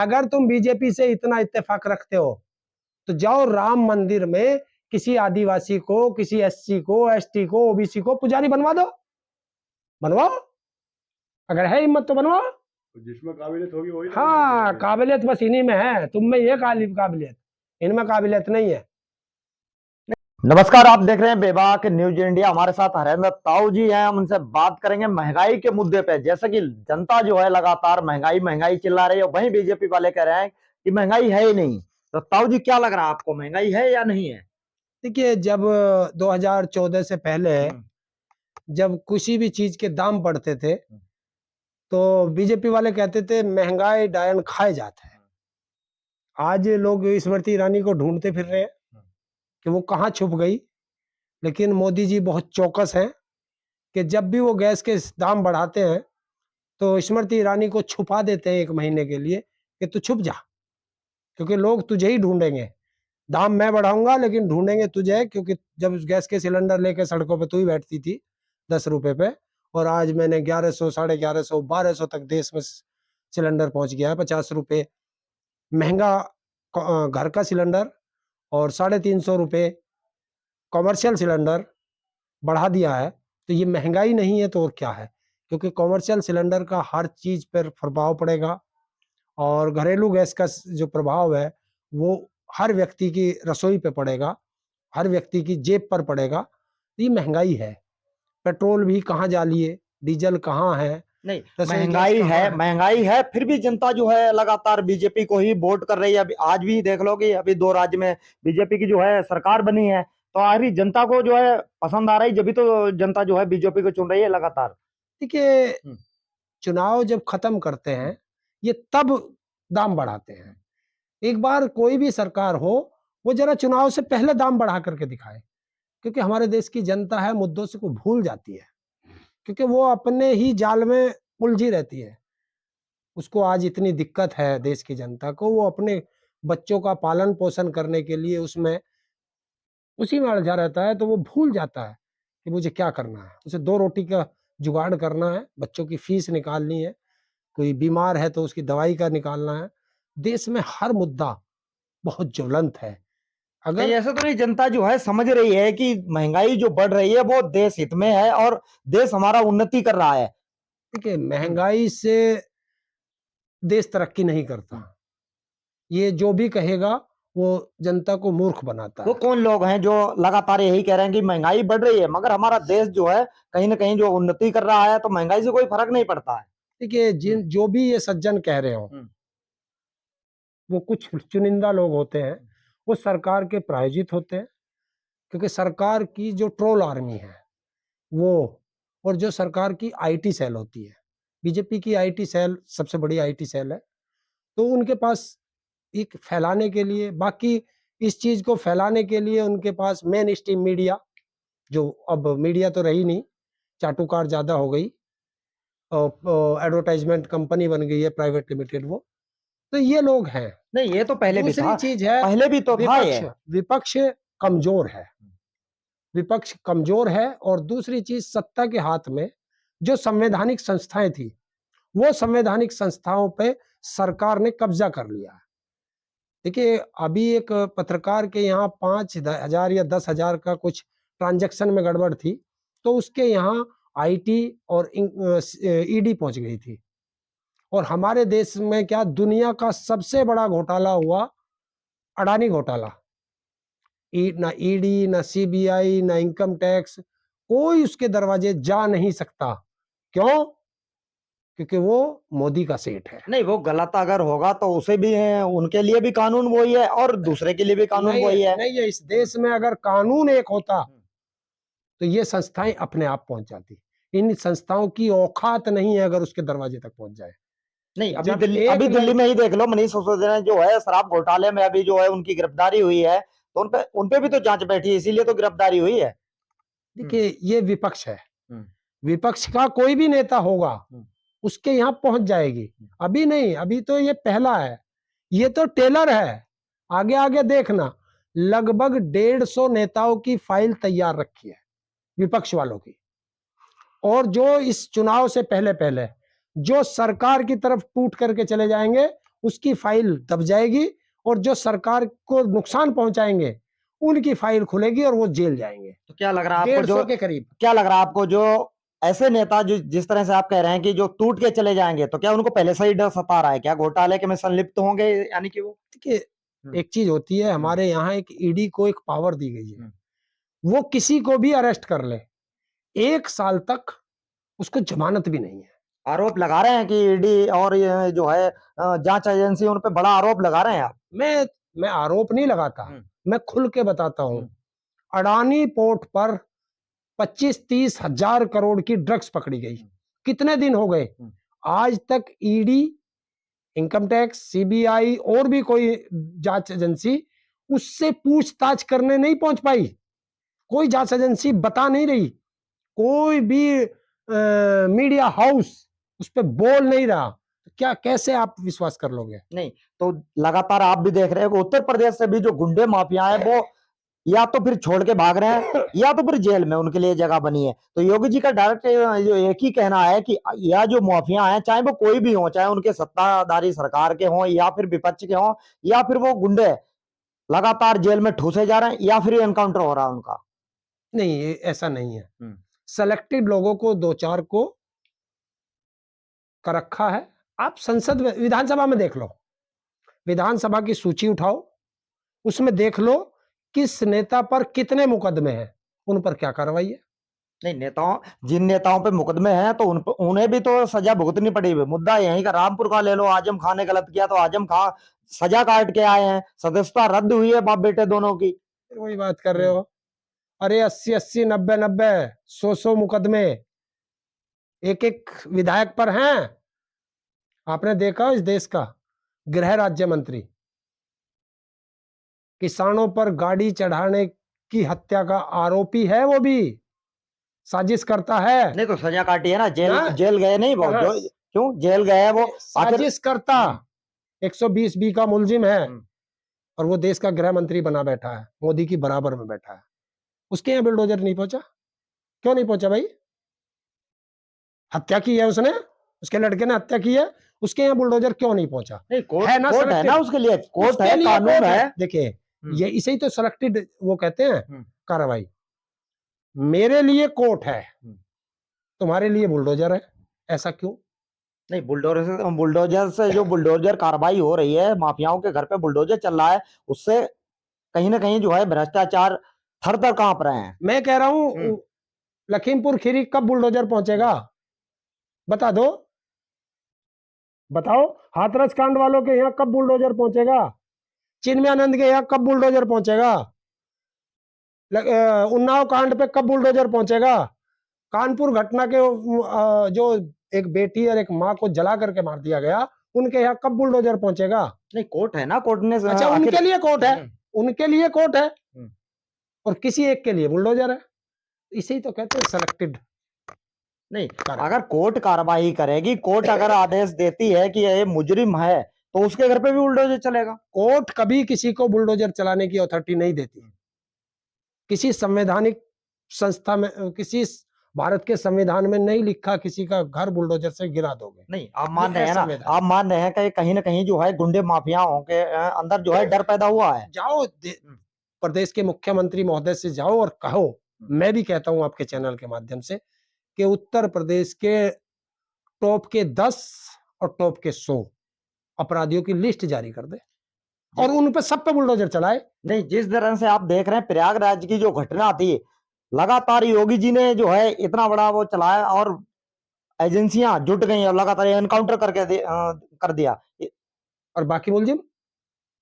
अगर तुम बीजेपी से इतना इत्तेफाक रखते हो तो जाओ राम मंदिर में किसी आदिवासी को, किसी एससी को, एसटी को, ओबीसी को पुजारी बनवा दो, बनवाओ। अगर है हिम्मत तो बनवाओ। जिसमें काबिलियत होगी वही। हाँ, काबिलियत बस इन्हीं में है, तुम में ये काबिलियत, इनमें काबिलियत नहीं है। नमस्कार, आप देख रहे हैं बेबाक न्यूज इंडिया। हमारे साथ हरेंद्र ताऊ जी हैं। हम उनसे बात करेंगे महंगाई के मुद्दे पे। जैसे कि जनता जो है लगातार महंगाई महंगाई चिल्ला रही है, वहीं बीजेपी वाले कह रहे हैं कि महंगाई है ही नहीं। तो ताऊ जी, क्या लग रहा है आपको, महंगाई है या नहीं है? देखिए, जब 2014 से पहले जब किसी भी चीज के दाम बढ़ते थे तो बीजेपी वाले कहते थे महंगाई डायन खाए जाता है। आज लोग स्मृति ईरानी को ढूंढते फिर रहे हैं कि वो कहाँ छुप गई। लेकिन मोदी जी बहुत चौकस हैं कि जब भी वो गैस के दाम बढ़ाते हैं तो स्मृति ईरानी को छुपा देते हैं 1 महीने के लिए कि तू छुप जा, क्योंकि लोग तुझे ही ढूंढेंगे। दाम मैं बढ़ाऊंगा लेकिन ढूंढेंगे तुझे, क्योंकि जब गैस के सिलेंडर लेके सड़कों पे तू ही बैठती थी 10 रुपए पे, और आज मैंने 1100, 1150, 1200 तक देश में सिलेंडर पहुंच गया है। 50 रुपए महंगा घर का सिलेंडर और 350 रुपए कॉमर्शियल सिलेंडर बढ़ा दिया है। तो ये महंगाई नहीं है तो और क्या है, क्योंकि कॉमर्शियल सिलेंडर का हर चीज पर प्रभाव पड़ेगा और घरेलू गैस का जो प्रभाव है वो हर व्यक्ति की रसोई पे पड़ेगा, हर व्यक्ति की जेब पर पड़ेगा। ये महंगाई है। पेट्रोल भी कहाँ जा लिए, डीजल कहाँ है, नहीं, महंगाई है, फिर भी जनता जो है लगातार बीजेपी को ही वोट कर रही है। अभी आज भी देख लो कि अभी 2 राज्य में बीजेपी की जो है सरकार बनी है, तो आखिर जनता को जो है पसंद आ रही, जब भी तो जनता जो है बीजेपी को चुन रही है लगातार। देखिए, चुनाव जब खत्म करते हैं ये तब दाम बढ़ाते हैं। एक बार कोई भी सरकार हो वो जरा चुनाव से पहले दाम बढ़ा करके दिखाए, क्योंकि हमारे देश की जनता है मुद्दों से को भूल जाती है, क्योंकि वो अपने ही जाल में उलझी रहती है। उसको आज इतनी दिक्कत है देश की जनता को, वो अपने बच्चों का पालन पोषण करने के लिए उसमें उसी में उलझा रहता है, तो वो भूल जाता है कि मुझे क्या करना है। उसे 2 रोटी का जुगाड़ करना है, बच्चों की फीस निकालनी है, कोई बीमार है तो उसकी दवाई का निकालना है। देश में हर मुद्दा बहुत ज्वलंत है। अगर ऐसा तो नहीं, जनता जो है समझ रही है कि महंगाई जो बढ़ रही है वो देश हित में है और देश हमारा उन्नति कर रहा है। देखिए, महंगाई से देश तरक्की नहीं करता। ये जो भी कहेगा वो जनता को मूर्ख बनाता वो है। कौन लोग हैं जो लगातार यही कह रहे हैं कि महंगाई बढ़ रही है, मगर हमारा देश जो है कहीं ना कहीं जो उन्नति कर रहा है, तो महंगाई से कोई फर्क नहीं पड़ता है। देखिए, जो भी ये सज्जन कह रहे हो वो कुछ चुनिंदा लोग होते हैं, वो सरकार के प्रायोजित होते हैं, क्योंकि सरकार की जो ट्रोल आर्मी है वो, और जो सरकार की आईटी सेल होती है, बीजेपी की आईटी सेल सबसे बड़ी आईटी सेल है, तो उनके पास एक फैलाने के लिए, बाकी इस चीज को फैलाने के लिए उनके पास मेन स्ट्रीम मीडिया, जो अब मीडिया तो रही नहीं, चाटुकार ज्यादा हो गई, एडवर्टाइजमेंट कंपनी बन गई है प्राइवेट लिमिटेड वो, तो ये लोग हैं। नहीं, ये तो पहले भी था। दूसरी चीज है, पहले भी तो था ये। विपक्ष कमजोर है, विपक्ष कमजोर है। और दूसरी चीज, सत्ता के हाथ में जो संवैधानिक संस्थाएं थी वो संवैधानिक संस्थाओं पे सरकार ने कब्जा कर लिया है। देखिए, अभी एक पत्रकार के यहाँ 5,000 या 10,000 का कुछ ट्रांजैक्शन में गड़बड़ थी, तो उसके यहाँ आईटी और ईडी पहुंच गई थी। और हमारे देश में क्या, दुनिया का सबसे बड़ा घोटाला हुआ अडानी घोटाला। ना ईडी, ना सीबीआई, ना इनकम टैक्स, कोई उसके दरवाजे जा नहीं सकता। क्यों? क्योंकि वो मोदी का सेठ है। नहीं, वो गलत अगर होगा तो उसे भी है, उनके लिए भी कानून वही है और दूसरे के लिए भी कानून वही है। नहीं है, इस देश में अगर कानून एक होता तो ये संस्थाएं अपने आप पहुंच जाती। इन संस्थाओं की औकात नहीं है अगर उसके दरवाजे तक पहुंच जाए। नहीं, अभी दिल्ली में ही देख लो, मनीष सिसोदिया जो है शराब घोटाले में अभी जो है उनकी गिरफ्तारी हुई है, तो उनपे भी तो जांच बैठी है, इसीलिए तो गिरफ्तारी हुई है। देखिए, ये विपक्ष है, विपक्ष का कोई भी नेता होगा उसके यहाँ पहुंच जाएगी। अभी नहीं, अभी तो ये पहला है, ये तो टेलर है, आगे आगे देखना। लगभग 150 नेताओं की फाइल तैयार रखी है विपक्ष वालों की, और जो इस चुनाव से पहले पहले जो सरकार की तरफ टूट करके चले जाएंगे उसकी फाइल दब जाएगी और जो सरकार को नुकसान पहुंचाएंगे उनकी फाइल खुलेगी और वो जेल जाएंगे। तो क्या लग रहा है आपको 150 के करीब। क्या लग रहा है आपको जो ऐसे नेता जो जिस तरह से आप कह रहे हैं कि जो टूट के चले जाएंगे, तो क्या उनको पहले से ही डर सता रहा है क्या घोटाले के में संलिप्त होंगे, यानी कि वो देखिए एक चीज होती है, हमारे यहाँ एक ईडी को एक पावर दी गई है, वो किसी को भी अरेस्ट कर ले, 1 साल तक उसको जमानत भी नहीं है। आरोप लगा रहे हैं कि ईडी और ये जो है जांच एजेंसी उन पे बड़ा आरोप लगा रहे हैं आप। मैं आरोप नहीं लगाता, मैं खुल के बताता हूं। अडानी पोर्ट पर 25-30 हजार करोड़ की ड्रग्स पकड़ी गई। कितने दिन हो गए, आज तक ईडी, इनकम टैक्स, सीबीआई और भी कोई जांच एजेंसी उससे पूछताछ करने नहीं पहुंच पाई। कोई जांच एजेंसी बता नहीं रही, कोई भी मीडिया हाउस उस पर बोल नहीं रहा। क्या कैसे आप विश्वास कर लोगे? नहीं तो लगातार आप भी देख रहे हो उत्तर प्रदेश से भी जो गुंडे माफिया है वो या तो फिर छोड़ के भाग रहे हैं या तो फिर जेल में उनके लिए जगह बनी है। तो योगी जी का डायरेक्ट जो एक ही कहना है कि यह जो माफिया है, चाहे वो कोई भी हो, चाहे उनके सत्ताधारी सरकार के हों या फिर विपक्ष के हों या फिर वो गुंडे, लगातार जेल में ठूसे जा रहे हैं या फिर एनकाउंटर हो रहा है उनका। नहीं, ये ऐसा नहीं है। सेलेक्टेड लोगों को 2-4 को कर रखा है। आप संसद में, विधानसभा में देख लो, विधानसभा की सूची उठाओ, उसमें देख लो किस नेता पर कितने मुकदमे हैं, उन पर क्या कार्रवाई है। नहीं, जिन नेताओं पे मुकदमे हैं तो उन्हें भी तो सजा भुगतनी पड़ी है। मुद्दा यहीं का रामपुर का ले लो, आजम खान ने गलत किया तो आजम खान सजा काट के आए हैं, सदस्यता रद्द हुई है बाप बेटे दोनों की। वही बात कर रहे हो। अरे 80-80, 90-90, 100-100 मुकदमे एक विधायक पर हैं। आपने देखा इस देश का गृह राज्य मंत्री किसानों पर गाड़ी चढ़ाने की हत्या का आरोपी है, वो भी साजिश करता है। नहीं तो सजा काटी है ना, जेल गए नहीं वो, क्यों जेल गए वो? साजिश करता 120B का मुलजिम है और वो देश का गृह मंत्री बना बैठा है, मोदी की बराबर में बैठा है। उसके यहाँ बुलडोजर नहीं पहुंचा, क्यों नहीं पहुंचा भाई? हत्या की है उसने, उसके लड़के ने हत्या की है, उसके यहाँ बुलडोजर क्यों नहीं पहुंचा? नहीं, कोर्ट है ना उसके लिए, कोर्ट है, कानून है। देखिए ये इसे ही तो सेलेक्टेड वो कहते हैं कार्रवाई। मेरे लिए कोर्ट है, तुम्हारे लिए बुलडोजर है, ऐसा क्यों? नहीं, बुलडोजर से जो बुलडोजर कार्रवाई हो रही है, माफियाओं के घर पे बुलडोजर चल रहा है, उससे कहीं ना कहीं जो है भ्रष्टाचार थर थर कांप रहे हैं। मैं कह रहा हूं लखीमपुर खीरी कब बुलडोजर पहुंचेगा? बता दो, बताओ। हाथरस कांड वालों के यहाँ कब बुलडोजर पहुंचेगा? चिन्मयानंद के यहाँ कब बुलडोजर पहुंचेगा? उन्नाव कांड पे कब बुलडोजर पहुंचेगा? कानपुर घटना के जो एक बेटी और एक माँ को जला करके मार दिया गया, उनके यहाँ कब बुलडोजर पहुंचेगा? नहीं, कोर्ट है ना, कोर्ट ने अच्छा, उनके लिए कोर्ट है, उनके लिए कोर्ट है और किसी एक के लिए बुलडोजर है। इसे ही तो कहते हैं सेलेक्टेड। नहीं, अगर कोर्ट कार्रवाई करेगी, कोर्ट अगर आदेश देती है कि ये मुजरिम है, तो उसके घर पे भी बुलडोजर चलेगा। कोर्ट कभी किसी को बुलडोजर चलाने की अथॉरिटी नहीं देती। किसी संवैधानिक संस्था में, किसी भारत के संविधान में नहीं लिखा किसी का घर बुलडोजर से गिरा दोगे। नहीं, आप मान रहे हैं ना, आप मान रहे हैं कि कहीं ना कहीं जो है गुंडे माफियाओं के अंदर जो है डर पैदा हुआ है। जाओ प्रदेश के मुख्यमंत्री महोदय से जाओ और कहो, मैं भी कहता हूं आपके चैनल के माध्यम से, कि उत्तर प्रदेश के टॉप के 10 और टॉप के 100 अपराधियों की लिस्ट जारी कर दे और उन पे सब पे बुलडोजर चलाए। नहीं, जिस तरह से आप देख रहे हैं प्रयागराज की जो घटना थी, लगातार योगी जी ने जो है इतना बड़ा वो चलाया और एजेंसियां जुट गई और लगातार एनकाउंटर कर दिया। और बाकी मुलजिम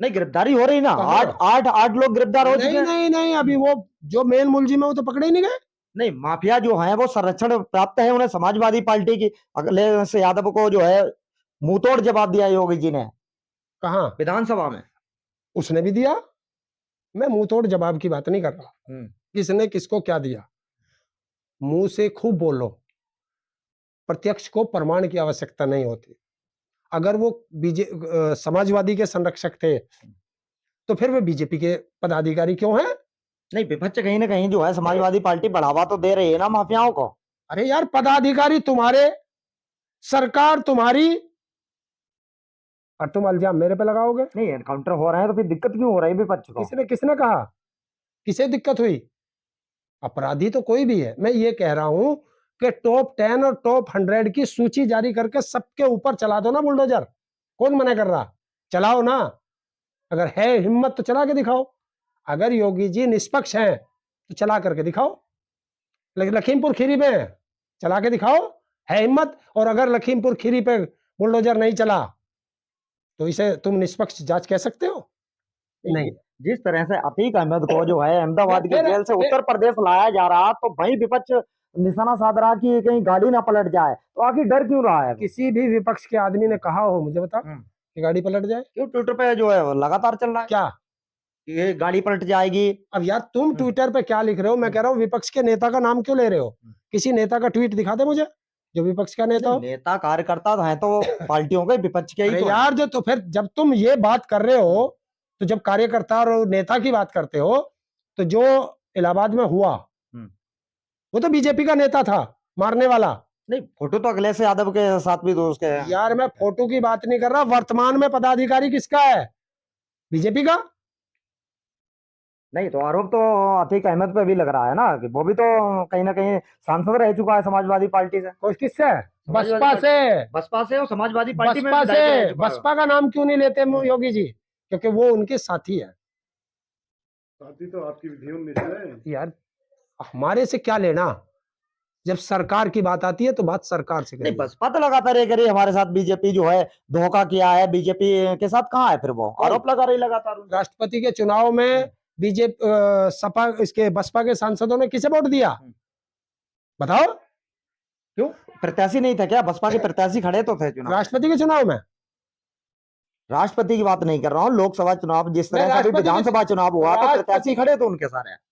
नहीं, गिरफ्तारी हो रही ना, 8 लोग गिरफ्तार हो चुके हैं। नहीं, अभी वो जो मेन मुलजिम है वो तो पकड़े ही नहीं गए। नहीं, माफिया जो है वो संरक्षण प्राप्त है, उन्हें समाजवादी पार्टी की अखिलेश यादव को जो है मुंहतोड़ जवाब दिया योगी जी ने। कहा? विधानसभा में उसने भी दिया। मैं मुंहतोड़ जवाब की बात नहीं कर रहा, किसने किसको क्या दिया। मुंह से खूब बोलो, प्रत्यक्ष को प्रमाण की आवश्यकता नहीं होती। अगर वो समाजवादी के संरक्षक थे तो फिर वे बीजेपी के पदाधिकारी क्यों हैं? नहीं, विपक्ष कहीं ना कहीं जो है समाजवादी पार्टी बढ़ावा तो दे रही है ना माफियाओं को। अरे यार, पदाधिकारी तुम्हारे, सरकार तुम्हारी, और तुम इल्जाम मेरे पे लगाओगे? नहीं, एनकाउंटर हो रहे हैं तो फिर दिक्कत क्यों हो रही है विपक्ष को? किसने कहा? किसे दिक्कत हुई? अपराधी तो कोई भी है। मैं ये कह रहा हूं कि टॉप 10 और टॉप 100 की सूची जारी करके सबके ऊपर चला दो ना बुलडोजर। कौन मना कर रहा? चलाओ ना। अगर है हिम्मत तो चला के दिखाओ। अगर योगी जी निष्पक्ष हैं तो चला करके दिखाओ। लखीमपुर खीरी पे चला के दिखाओ, है हिम्मत। और अगर लखीमपुर खीरी पे बुलडोजर नहीं चला तो इसे तुम निष्पक्ष जांच कह सकते हो? नहीं। जिस तरह से अतीक अहमद को जो है अहमदाबाद की फिर- जेल से फिर- उत्तर प्रदेश लाया जा रहा, तो वहीं विपक्ष निशाना साध रहा कि कहीं गाड़ी ना पलट जाए, तो आखिर डर क्यों रहा है? किसी भी विपक्ष के आदमी ने कहा हो मुझे बता कि गाड़ी पलट जाए? क्यों ट्विटर पे जो है वो लगातार चल रहा है क्या? ये गाड़ी पलट जाएगी? अब यार तुम ट्विटर पे क्या लिख रहे हो? मैं कह रहा हूँ विपक्ष के नेता का नाम क्यों ले रहे हो? किसी नेता का ट्वीट दिखा दे मुझे जो विपक्ष का नेता हो। नेता कार्यकर्ता है तो पार्टियों के विपक्ष के ही अरे तो यार जो तो फिर जब तुम ये बात कर रहे हो तो जब कार्यकर्ता और नेता की बात करते हो तो जो इलाहाबाद में हुआ वो तो बीजेपी का नेता था, मारने वाला। नहीं, फोटो तो अखिलेश यादव के साथ भी दोस्त के हैं। यार मैं फोटो की बात नहीं कर रहा, वर्तमान में पदाधिकारी किसका है? बीजेपी का। नहीं तो आरोप तो अतीक अहमद पे भी लग रहा है ना कि वो भी तो कहीं ना कहीं सांसद रह चुका है समाजवादी पार्टी से। कोई किससे? समाजवादी बसपा से। बसपा से और समाजवादी पार्टी में बसपा विधायक रह से। चुका है। बसपा का नाम क्यों नहीं लेते योगी जी? क्योंकि वो उनके साथी है। साथी तो आपकी विधियों में से। यार हमारे से क्या लेना? जब सरकार की बात आती है तो बात सरकार से नहीं, करिए। बसपा तो लगातार ये करी हमारे साथ, बीजेपी जो है धोखा किया है, बीजेपी के साथ कहाँ है फिर वो? आरोप लगा रही लगातार। राष्ट्रपति के चुनाव में बीजेपी सपा इसके बसपा के सांसदों ने किसे वोट दिया? बताओ। क्यों प्रत्याशी नहीं था क्या? बसपा के प्रत्याशी खड़े तो थे चुनाव। राष्ट्रपति के चुनाव में? राष्ट्रपति की बात नहीं कर रहा हूँ, लोकसभा चुनाव जिस तरह से अभी राष्ट्रपति के- विधानसभा चुनाव हुआ तो राष्ट्रपति- प्रत्याशी खड़े तो उनके सारे।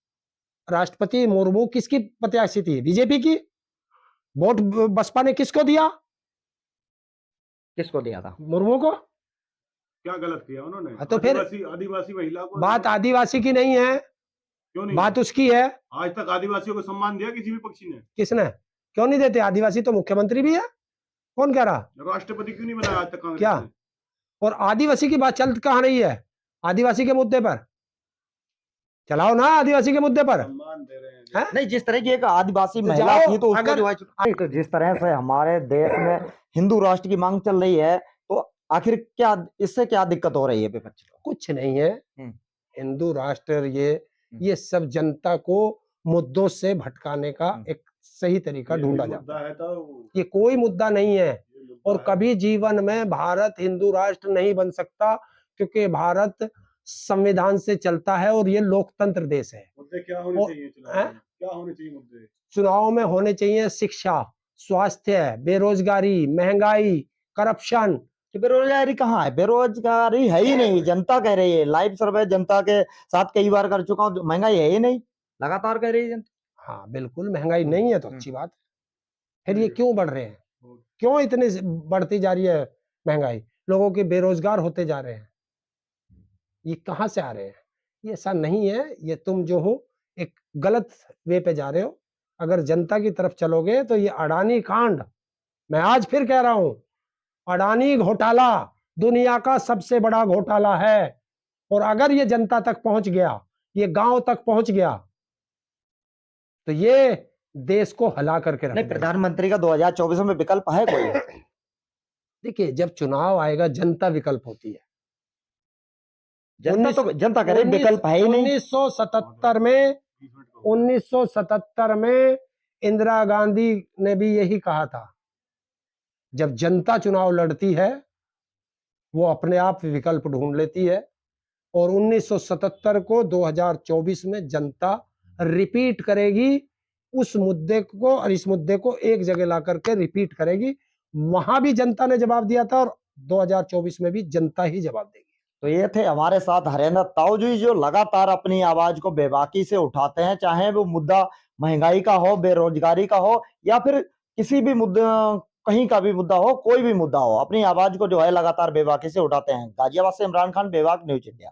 राष्ट्रपति मुर्मू किसकी प्रत्याशी थी? बीजेपी की। वोट बसपा ने किसको दिया? किसको दिया था? मुर्मू को। क्या गलत किया उन्होंने? तो फिर आदिवासी महिला को बात आदिवासी की नहीं है, क्यों नहीं? बात उसकी है। आज तक आदिवासियों को सम्मान दिया किसी भी पक्षी ने? किसने? क्यों नहीं देते? आदिवासी तो मुख्यमंत्री भी है। कौन कह रहा? राष्ट्रपति क्यों नहीं बनाया आज तक कांग्रेस क्या? ने? और आदिवासी की बात चल कहाँ रही है? आदिवासी के मुद्दे पर चलाओ ना, आदिवासी के मुद्दे पर। सम्मान दे रहे हैं। हैं? नहीं, जिस तरह की एक आदिवासी तो महिला जाओ, थी तो उसको अगर- जो है तो जिस तरह से हमारे देश में हिंदू राष्ट्र की मांग चल रही है, तो आखिर क्या इससे क्या दिक्कत हो रही है विपक्ष को? कुछ नहीं है। हिंदू राष्ट्र ये सब जनता को मुद्दों से भटकाने का एक सही तरीका ढूंढा जाता मुद्दा है। है तो ये कोई मुद्दा नहीं है। ये मुद्दा और है। कभी जीवन में भारत हिंदू राष्ट्र नहीं बन सकता, क्योंकि भारत संविधान से चलता है और ये लोकतंत्र देश है। मुद्दे क्या होने और- चाहिए चुनाव हैं? में? क्या होने चाहिए मुद्दे? चुनाव में होने चाहिए शिक्षा, स्वास्थ्य, बेरोजगारी, महंगाई, करप्शन। कि बेरोजगारी कहाँ है? बेरोजगारी है ही नहीं, जनता कह रही है। लाइव सर्वे जनता के साथ कई बार कर चुका हूँ, महंगाई है ही नहीं, लगातार कह रही है जनता। हाँ बिल्कुल, महंगाई नहीं है तो अच्छी बात है। फिर ये क्यों बढ़ रहे हैं? क्यों इतनी बढ़ती जा रही है महंगाई? लोगों के बेरोजगार होते जा रहे हैं। ये कहाँ से आ रहे हैं? ये ऐसा नहीं है। ये तुम जो हो एक गलत वे पे जा रहे हो। अगर जनता की तरफ चलोगे तो ये अडानी कांड, मैं आज फिर कह रहा हूं, अडानी घोटाला दुनिया का सबसे बड़ा घोटाला है। और अगर ये जनता तक पहुंच गया, ये गांव तक पहुंच गया, तो ये देश को हिला करके रख नहीं, देगा। प्रधानमंत्री का 2024 में विकल्प है कोई? देखिए, जब चुनाव आएगा जनता विकल्प होती है। जनता कह रही विकल्प है ही नहीं। 1977 में इंदिरा गांधी ने भी यही कहा था। जब जनता चुनाव लड़ती है वो अपने आप विकल्प ढूंढ लेती है। और 1977 को 2024 में जनता रिपीट करेगी उस मुद्दे को, और इस मुद्दे को एक जगह ला करके रिपीट करेगी। वहां भी जनता ने जवाब दिया था और 2024 में भी जनता ही जवाब देगी। तो ये थे हमारे साथ हरेंद्र ताऊ जी, जो लगातार अपनी आवाज को बेबाकी से उठाते हैं, चाहे वो मुद्दा महंगाई का हो, बेरोजगारी का हो, या फिर किसी भी मुद्दा, कहीं का भी मुद्दा हो, कोई भी मुद्दा हो, अपनी आवाज को जो है लगातार बेबाकी से उठाते हैं। गाजियाबाद से इमरान खान, बेबाक न्यूज इंडिया।